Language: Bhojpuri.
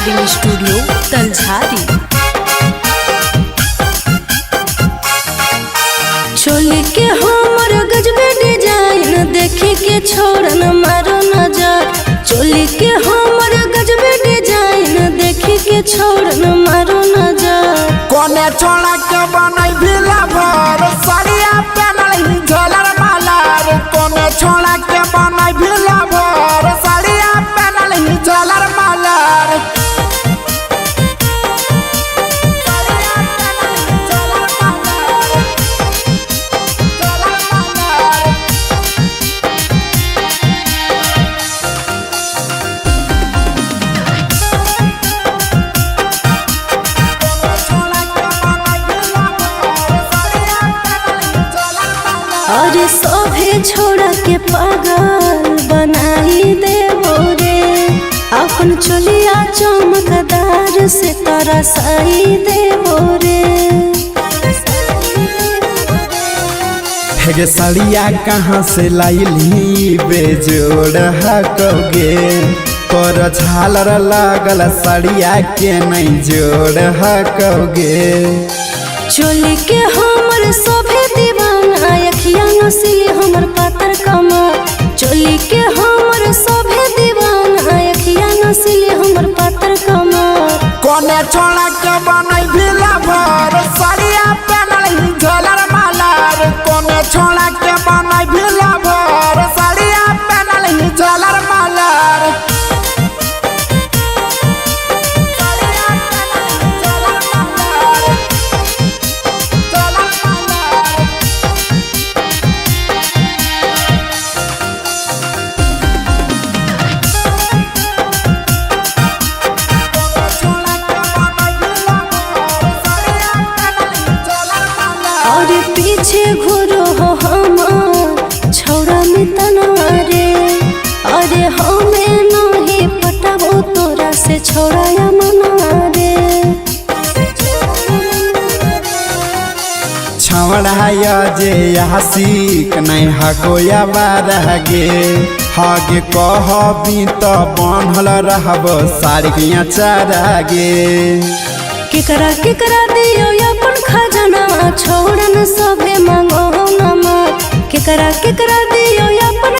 Recording studio तलझारी। चोली के हमर गजबे डिजाइन देखी के छोड़न मारो नजर। चोली के हमर गजबे डिजाइन देखी के छोड़न मारो नजर। कोने छोड़ा के बनई भिला भर साड़िया पहनल ही झलर मालार। कोने छोड़ा के बनई भिला भर साड़िया पहनल ही झलर मालार। अरे सोभे छोड़ा के पागल बनाई देबो रे। अपन चोलिया चमकदार से तरसाई देबो रे। हेगे साड़िया कहाँ से लाइली बेजोड़ हकोगे। पर झालर लागल साड़िया के नहीं जोड़ हकोगे। चोली के हमर सोभे दीवाना अखिया नसीली हमर पातर कमर। चोली के हमर सोभे दीवाना अखिया नसीली हमर पातर कमर। कोने छोड़ा के बनई भिला भर साड़िया पहनल ही झलर मालार। कोने छोड़ा के बनई भिला भर साड़िया पहनल ही झलर मालार। और पीछे घुरो हो हमार छौड़ा मितना रे। अरे हमें नहीं पटाबो तोरा से छौड़ा या मना रे। छवड़ाया जे आशिक नहीं हकोया बारगे। हागे कहबी तो बांधल रहब साड़िया चारागे। केकरा दियो अपन खजाना छोड़न सभे मांगो नमक। केकरा दियो अपन